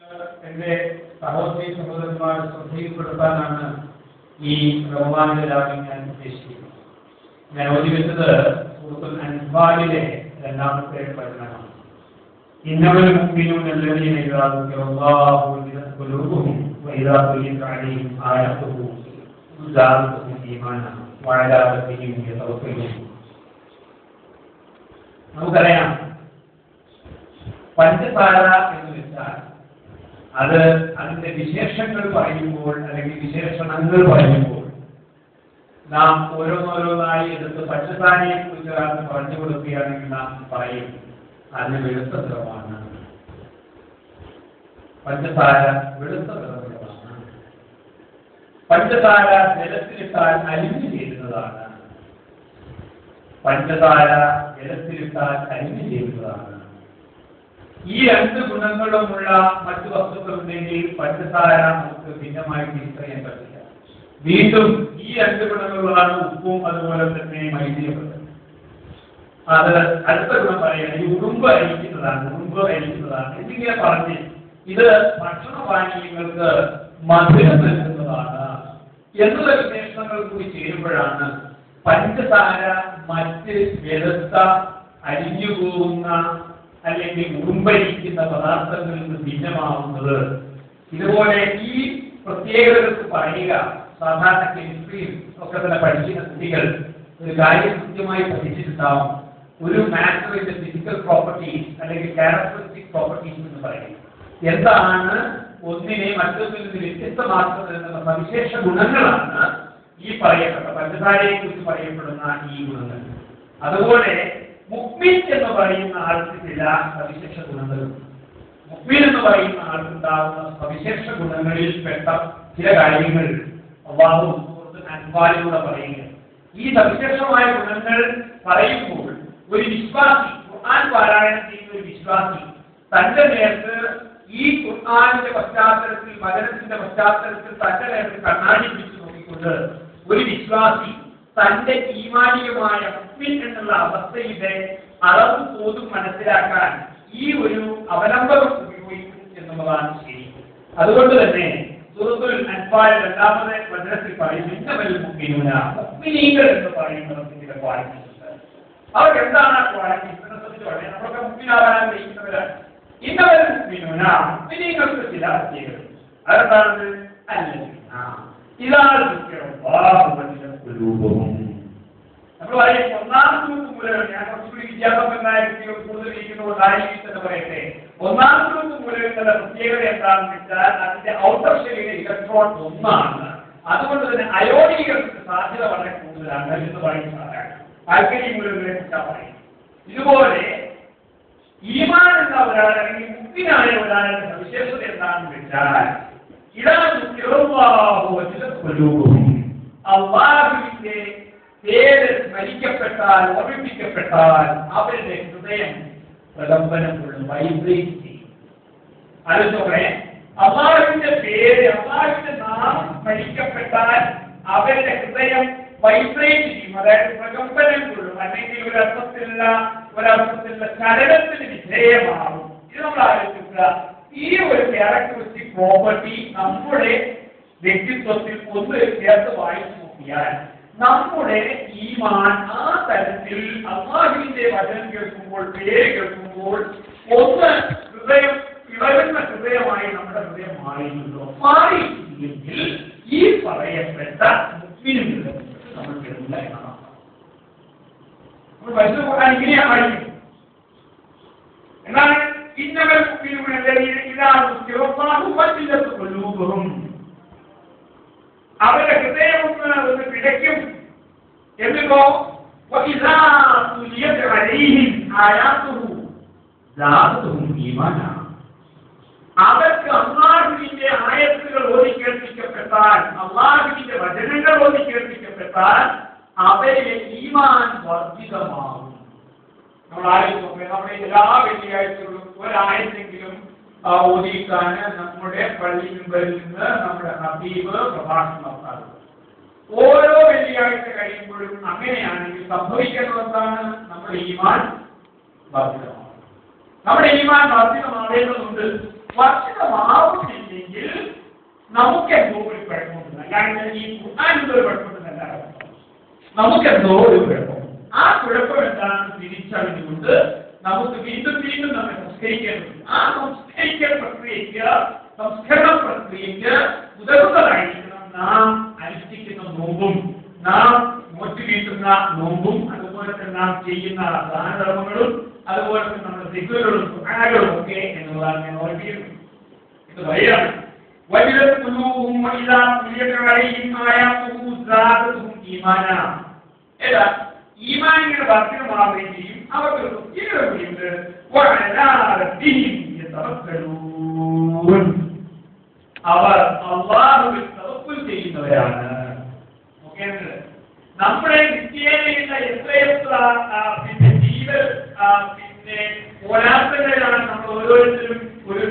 എന്റെ സഹോദരി സഹോദരന്മാർ ശ്രദ്ധയിൽപ്പെടുത്താനാണ് ഈ റമദാനിലെ രാവിലെ ഞാൻ ഉദ്ദേശിക്കുന്നത്. ഞാൻ ഓതി വെച്ചത് സൂറത്തുൽ അൻഫാലിലെ രണ്ടാമത്തെ വചനമാണ്. ഇന്നമൽ മുഅ്മിനൂന അല്ലദീന ഇദാ ദുകിറല്ലാഹു വജിലത് ഖുലൂബുഹും വഇദാ തുലിയത് അലൈഹിം ആയത്തുഹു സാദത്തുഹും ഈമാനാ വഅലാ റബ്ബിഹിം യതവക്കലൂൻ. നമുക്കറിയാം, പഞ്ചസാര എന്ന് വെച്ചാൽ അത് അതിന്റെ വിശേഷങ്ങൾ പറയുമ്പോൾ അല്ലെങ്കിൽ വിശേഷണങ്ങൾ പറയുമ്പോൾ നാം ഓരോന്നോരോന്നായി എടുത്ത് പഞ്ചസാരയെ കുറിച്ച് ഒരാൾക്ക് പറഞ്ഞു കൊടുക്കുകയാണെങ്കിൽ നാം പറയും അതിന് വെളുത്ത ദ്രവമാണ്. പഞ്ചസാര വെളുത്ത ദ്രവമാണ്. പഞ്ചസാര ജലത്തിലിട്ടാൽ അലിഞ്ഞു ചേരുന്നതാണ്. പഞ്ചസാര ജലത്തിലിട്ടാൽ അലിഞ്ഞു ചേരുന്നതാണ്. ഈ രണ്ട് ഗുണങ്ങളുമുള്ള മറ്റു വസ്തുക്കളുണ്ടെങ്കിൽ പഞ്ചസാര നമുക്ക് ഭിന്നമായി തിരിച്ചറിയാൻ പറ്റില്ല. വീണ്ടും ഈ രണ്ട് ഗുണങ്ങളാണ് ഉപ്പും അതുപോലെ തന്നെ മൈദയും. അത് അടുത്ത ഗുണം പറയുന്നത് ഈ ഉറുമ്പ് അരിക്കുന്നതാണ് എന്നിങ്ങനെ പറഞ്ഞ് ഇത് ഭക്ഷണപാനീയങ്ങൾക്ക് മധുരം നൽകുന്നതാണ് എന്നുള്ള വിശേഷണങ്ങൾ കൂടി ചേരുമ്പോഴാണ് പഞ്ചസാര മറ്റ് വ്യവസ്ഥ അരിഞ്ഞുപോകുന്ന അല്ലെങ്കിൽ ഉറുമ്പരിക്കുന്ന പദാർത്ഥങ്ങളിൽ നിന്ന് ഭിന്നമാവുന്നത്. ഇതുപോലെ ഈ പ്രത്യേകതകൾക്ക് പറയുക സാധാരണ കെമിസ്ട്രിയിൽ ഒക്കെ തന്നെ പഠിക്കുന്ന കുട്ടികൾ ഒരു കാര്യം കൃത്യമായി പഠിച്ചിട്ടുണ്ടാവും. ഒരു മാറ്ററിന്റെ ഫിസിക്കൽ പ്രോപ്പർട്ടീസ് അല്ലെങ്കിൽ ക്യാരക്ടറിസ്റ്റിക് പ്രോപ്പർട്ടീസ് എന്ന് പറയും. എന്താണ് ഒന്നിനെ മറ്റൊന്നിൽ നിന്ന് വ്യത്യസ്തമാക്കുന്നത് എന്നുള്ള സവിശേഷ ഗുണങ്ങളാണ് ഈ പറയപ്പെട്ട പഞ്ചസാരയെ കുറിച്ച് പറയപ്പെടുന്ന ഈ ഗുണങ്ങൾ. അതുപോലെ മുഅ്മിൻ എന്ന് പറയുന്ന ആൾക്ക് ചില സവിശേഷ ഗുണങ്ങളുണ്ട്. മുഅ്മിൻ എന്ന് പറയുന്ന ആൾക്കുണ്ടാകുന്ന സവിശേഷ ഗുണങ്ങളിൽ പെട്ട ചില കാര്യങ്ങൾ അല്ലാഹു അൻഫാലിലൂടെ പറയുക. ഈ സവിശേഷമായ ഗുണങ്ങൾ പറയുമ്പോൾ ഒരു വിശ്വാസി, ഖുർആൻ പാരായണം ചെയ്യുന്ന ഒരു വിശ്വാസി തന്റെ നേർക്ക് ഈ ഖുർആനിന്റെ പശ്ചാത്തലത്തിൽ, വചനത്തിന്റെ പശ്ചാത്തലത്തിൽ തന്റെ നേർക്ക് കണ്ണാടി പിടിച്ചു നോക്കിക്കൊണ്ട് ഒരു വിശ്വാസി തന്റെ ഈമാനികമായ മുഅ്മിൻ എന്നുള്ള അവസ്ഥയുടെ അളവും തോതും മനസ്സിലാക്കാൻ ഈ ഒരു അവലംബം ഉപയോഗിക്കും എന്നുള്ളതാണ് ശരി. അതുകൊണ്ട് തന്നെ സൂറത്തുൽ അൻഫാൽ രണ്ടാമത്തെ വചനത്തിൽ പറയുന്നു ഇന്നമൽ മുഅ്മിനൂന, മുഅ്മിനീങ്ങൾ എന്ന് പറയുന്നത് ചില ക്വാളിറ്റീസ്. അവർക്ക് എന്താണ് ആ ക്വാളിറ്റീസ് എന്ന് ശ്രദ്ധിച്ചു പറയാം. നമ്മളൊക്കെ മുഅ്മിനാകാൻ ആഗ്രഹിക്കുന്നവരാണ്. ഇന്നമൽ മുഅ്മിനൂന, മുഅ്മിനീങ്ങൾക്ക് ചില പ്രത്യേകത. അതെന്താണ്? അല്ലദീന ഇദാ ദുകിറല്ലാഹു വജിലത് ഖുലൂബുഹും. നമ്മൾ പറയും ഒന്നാമത്തെ മൂലം, ഞാൻ കുറച്ചുകൂടി വിദ്യാഭ്യാസമായ കുട്ടികൾ കൂടുതൽ ഇരിക്കുന്നതുകൊണ്ട് ആയിരിക്കും പറയട്ടെ. ഒന്നാമത്തെ മൂലകങ്ങളുടെ പ്രത്യേകത എന്താണെന്ന് വെച്ചാൽ അതിന്റെ ഔട്ടർ ഷെല്ലിലെ ഇലക്ട്രോൺ ഒന്നാണ്. അതുകൊണ്ട് തന്നെ അയോണീകരണത്തിന് സാധ്യത വളരെ കൂടുതലാണ് എന്ന് പറയുന്നതാണ് ആൽക്കലി മൂലകങ്ങളെ കുറിച്ചാണ് പറയുന്നത്. ഇതുപോലെ ഈമാൻ എന്ന ഒരാൾ അല്ലെങ്കിൽ മുഅ്മിനായ ഒരാളുടെ സവിശേഷത എന്താണെന്ന് വെച്ചാൽ അല്ലാഹുവിന്റെ പേര് സ്മരിക്കപ്പെട്ടാൽ, ഓർമ്മിപ്പിക്കപ്പെട്ടാൽ അവരുടെ ഹൃദയം പ്രകമ്പനം കൊള്ളും, വൈബ്രേറ്റ് ചെയ്യും. അതുപോലെ അല്ലാഹുവിന്റെ പേര്, അല്ലാഹുവിന്റെ നാമം സ്മരിക്കപ്പെട്ടാൽ അവരുടെ ഹൃദയം വൈബ്രേറ്റ് ചെയ്യും, അതായത് പ്രകമ്പനം കൊള്ളും, അല്ലെങ്കിൽ ഒരർത്ഥത്തിലുള്ള ചലനത്തിന് വിധേയമാകും. ഇത് നമ്മൾ ആലോചിക്കുക. ഈ ഒരു ക്യാരക്ടറിസ്റ്റിക് പ്രോപ്പർട്ടി നമ്മുടെ വ്യക്തിത്വത്തിൽ ഒന്ന് ചേർത്ത് വായിച്ചു നോക്കിയാൽ നമ്മുടെ ഈമാൻ ആ തരത്തിൽ അല്ലാഹുവിന്റെ വചനം കേൾക്കുമ്പോൾ, പേര് കേൾക്കുമ്പോൾ ഒന്ന് ഹൃദയം ഇളകുന്ന ഹൃദയമായി നമ്മുടെ ഹൃദയം മാറിയിട്ടുണ്ടോ? മാറിയില്ലെങ്കിൽ ഈ പറയപ്പെട്ട മുഅ്മിനുകൾ നമ്മൾ കേൾക്കില്ല എന്നാണ്. നമ്മൾ പരിശുദ്ധ ഖുർആൻ ഇങ്ങനെയാണ് പറയുന്നത്. എന്നാൽ ഇന്നമൽ മുഅ്മിനൂന അല്ലദീന ഇദാ ദുകിറല്ലാഹു വജിലത് ഖുലൂബുഹും, അവരുടെ ഹൃദയം ഒന്ന് പിടയ്ക്കും. എന്നിട്ടോ വഇദാ തുലിയത് അലൈഹിം ആയാതുഹു സാദത്തുഹും ഈമാനാ, അവർക്ക് അല്ലാഹുവിന്റെ ആയത്തുകൾ ഓതി കേൾപ്പിക്കപ്പെട്ടാൽ, അല്ലാഹുവിന്റെ വചനങ്ങൾ ഓതി കേൾപ്പിക്കപ്പെട്ടാൽ അവരിലെ ഈമാൻ വർദ്ധിതമാകും. നമ്മൾ ആലോചിച്ച് നമ്മുടെ എല്ലാ വെള്ളിയാഴ്ചകളും ഒരായത്തെങ്കിലും ഓതിക്കാൻ നമ്മുടെ പള്ളി മുമ്പിൽ നിന്ന് നമ്മുടെ ഹബീബ് പ്രഭാഷണം നടത്താറുണ്ട്. ഓരോ വെള്ളിയാഴ്ച കഴിയുമ്പോഴും അങ്ങനെയാണെങ്കിൽ സംഭവിക്കുന്നത് എന്താണ്? നമ്മുടെ ഈമാൻ വർദ്ധിതമാകും. നമ്മുടെ ഈമാൻ വർദ്ധിതമാവേണ്ടതുണ്ട്. വർഷിതമാവുന്നില്ലെങ്കിൽ നമുക്കെന്തോ ഒരു കുഴപ്പമുണ്ട്. അല്ലാണ്ട് ഈ ഖുർആനിൽ ഒരു കുഴപ്പമുണ്ടെന്നല്ല, നമുക്കെന്തോ ഒരു കുഴപ്പം. ആ കുഴപ്പം എന്താണെന്ന് തിരിച്ചറിഞ്ഞുകൊണ്ട് നമുക്ക് വീണ്ടും വീണ്ടും നമ്മെ സംസ്കരിക്കേണ്ടതുണ്ട്. ആ സംസ്കരണ പ്രക്രിയയ്ക്ക് ഉതകുന്നതായിരിക്കണം നാം അനുഷ്ഠിക്കുന്ന നോമ്പും, നാം മോട്ടിവേറ്റുന്ന നോമ്പും, അതുപോലെ തന്നെ നാം ചെയ്യുന്ന ദാനധർമ്മങ്ങളും, അതുപോലെ തന്നെ നമ്മുടെ ദിക്റുകളും ദുആകളും ഒക്കെ എന്നുള്ളതാണ് ഞാൻ ഓർമ്മിക്കുന്നത്. ഇത് വഴിയാണ്. ഈമാനിന്റെ വർദ്ധനമാവുകയും ചെയ്യും. അവർക്ക് പ്രത്യേകത കൂടിയുണ്ട്. അവർ അല്ലാഹുവിൽ തവക്കുൽ ചെയ്യുന്നവരാണ്. നമ്മുടെ നിത്യേനയുള്ള എത്രയെത്ര പിന്നെ ജീവ പിന്നെ പോരാട്ടങ്ങളിലാണ് നമ്മൾ ഓരോരുത്തരും ഒരു